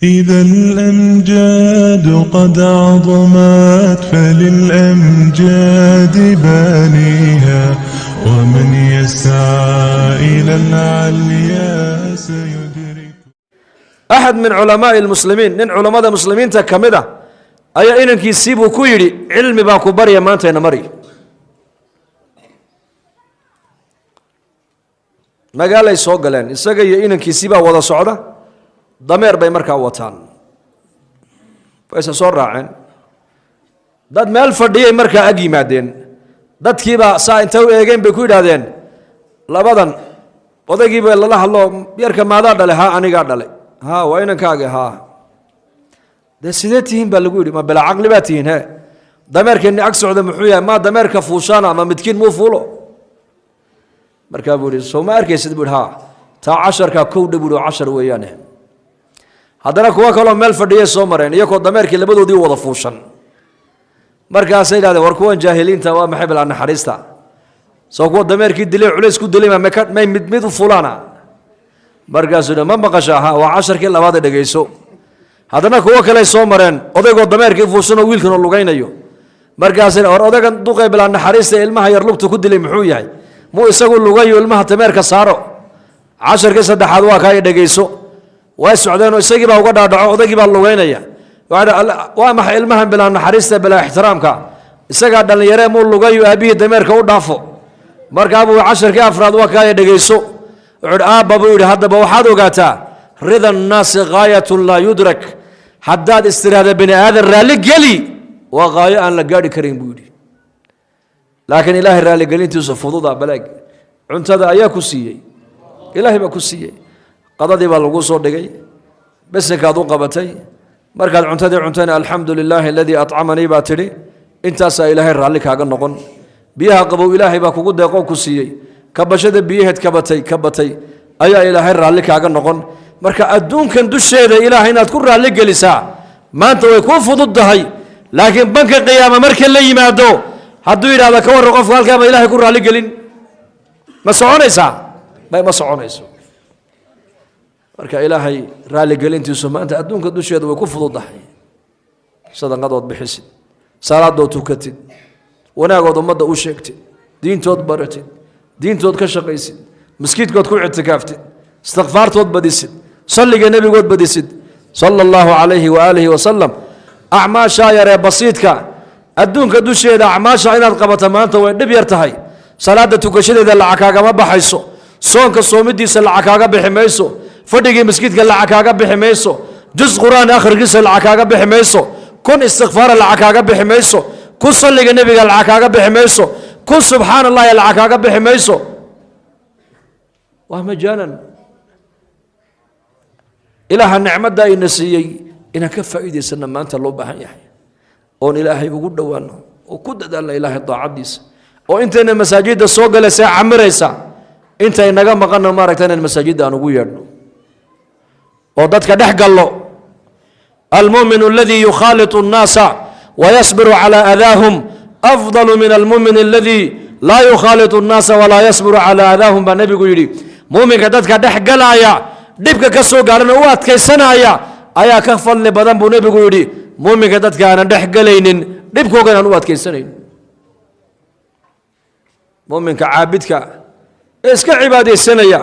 إذا الأمجاد قد عظمت فللأمجاد بانيها ومن يسعى إلى العليا سيدرك. أحد من علماء المسلمين نين علماء المسلمين تكمله أي إنك يسيبوا كويري علم باكو بريا ما أنت مري ما قال لي سوق لين السجى إنك يسيبها وضع صعدة ضمير بيمركا وطن فإيش صار راعن دad meel fadhiyay markaa ag yimaadeen dadkiiba saa inta u eegeen bay ku yidhaahdeen labadan odaygiiba lala hadlo yarka maadaa dhalay haa anigaa dhalay haa waa inankaaga haa dee sidee tihiin baa lagu yidhi ma bilaa caqli baa tihiin he dameerkeenni ag socda muxuu yahay maa dameerka fuushaana ama midkiin muu fuulo markaa buu yidhi soo ma arkaysid buu yidhi haa taa casharkaa kowdha buu yidhi cashar weeyaane haddana kuwa kaloo meel fadhiyay soo mareen iyagoo dameerkii labadoodii wada fuushan markaasay yidhahdeen war kuwan jaahiliinta waa maxay bilaa naxariista soo kuwa dameerkii dilay culays ku dilay may mid u fulaana markaasuu yidhi ma maqashaa ha waa casharkii labaad ee dhegayso haddana kuwo kale soo mareen odaygoo dameerkii fuushanoo wiilkanoo lugaynayo markaasay war odaygan duqay bilaa naxariista ee ilmaha yar lugta ku dilay muxuu yahay muu isagu lugayo ilmaha dameerka saaro casharkii saddexaad waa kaa dhegayso way socdeen oo isagii baa uga dhaadhaco odaygii baa lugaynaya waa maxay ilmahan bilaa naxariista bilaa ixtiraamka isagaa dhallinyaree muu lugayo aabihii dameerka u dhaafo markaa buu casharkii afraad waa kaaya dhegayso wuxuu yidhi aabba buu yidhi haddaba waxaad ogaataa rida annaasi gaayatun laa yudrak haddaad istiraahda bini aadan raalli geli waa gaayo aan la gaadhi karin buu yidhi laakiin ilaahay raalligelintiisu fududa balaag cuntada ayaa ku siiyey ilaahay baa ku siiyey qadadii baa lagu soo dhigay besinkaad u qabatay markaad cuntadii cuntayna alxamdu lilaahi aladii acamanii baa tidhi intaasaa ilaahay raalli kaaga noqon biyaha qabow ilaahay baa kugu deeqoo ku siiyey kabashada biyaheed ka batay ayaa ilaahay raalli kaaga noqon marka adduunkan dusheeda ilaahay inaad ku raalli gelisaa maanta way kuu fudud tahay laakiin banka qiyaama marka la yimaado hadduu yidhahdo ka warran qofka halkaaba ilaahay ku raalli gelin ma soconaysaa ma soconayso marka ilaahay raalligelintiisu maanta adduunka dusheeda way ku fududahay sadaqadood bixisid salaadood tukatid wanaagood ummadda u sheegtid diintood baratid diintood ka shaqaysid maskiidkood ku ictikaaftid istikfaartood badisid salliga nebigood badisid sala allahu calayhi waaalihi wasalam acmaashaa yaree basiidka adduunka dusheeda acmaasha inaad qabato maanta way dhib yar tahay salaada tukashadeeda lacag kaagama baxayso soonka soomidiisa lacag kaaga bixi mayso fadhigii masjidka lacag kaaga bixi mayso juz quraan akhrigiisa lacag kaaga bixi mayso kun istikfaara lacag kaaga bixi mayso kun salliga nebiga lacag kaaga bixi mayso kun subxaan allahi lacag kaaga bixi mayso waa majaanan ilaaha nicmadda ayna siiyey inaan ka faa'iidaysana maanta loo baahan yahay oon ilaahay ugu dhowaano oo ku dadaalna ilaahay daacaddiisa oo intayna masaajidda soo galaysa camiraysa intay naga maqanna maaragta inaan masaajidda aan ugu yeedhno oo dadka dhex gallo almu'minu aladii yukhaalitu annaasa wayasbiru calaa adaahum afdalu min almu'min aladii laa yukhaalitu annaasa walaa yasbiru calaa adaahum baa nebigu yidhi muuminka dadka dhex galaaya dhibka ka soo gaarana u adkaysanaya ayaa ka fadli badan buu nebigu yidhi muuminka dadka aanan dhex galaynin dhibkoogan aan u adkaysanayn muuminka caabidka ee iska cibaadaysanaya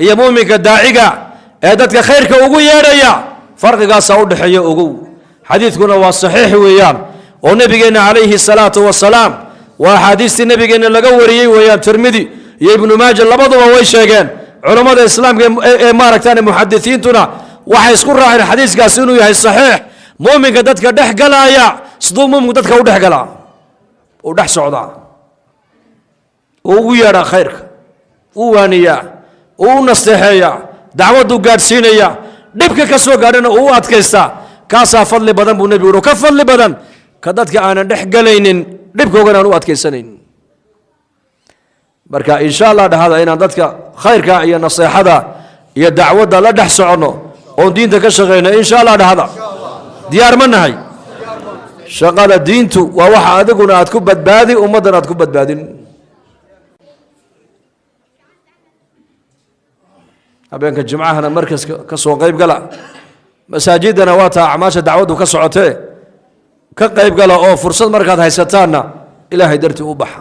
iyo muuminka daaciga ee dadka khayrka ugu yeedhaya farqigaasaa u dhexeeya ogow xadiidkuna waa saxiix weeyaan oo nebigeenna calayhi salaatu wasalaam waa axaadiistii nebigeenna laga wariyey weeyaan tirmidi iyo ibnu maaja labaduba way sheegeen culammada islaamka ee maaragtaan muxadisiintuna waxay isku raaceen xadiiskaasi inuu yahay saxiix muuminka dadka dhex galaaya siduu muuminku dadka u dhex galaa u dhex socdaa uu ugu yeedhaa khayrka uu waaniyaa uu u nasteexeeyaa dacwadduu gaadhsiinaya dhibka ka soo gaadhana uu u adkaystaa kaasaa fadli badan buu nebigu yidhi ka fadli badan ka dadka aanan dhex galaynin dhibkoogan aan u adkaysanayn marka insha allah dhahada inaan dadka khayrka iyo naseexada iyo dacwadda la dhex soconno oon diinta ka shaqayno insha allah dhahada diyaar ma nahay shaqada diintu waa waxa adiguna aad ku badbaadi ummaddan aad ku badbaadin habeenka jimcahana markaska ka soo qayb gala masaajidana waa taa acmaasha dacwaddu ka socotee ka qayb gala oo fursad markaad haysataanna ilaahay dartii u baxa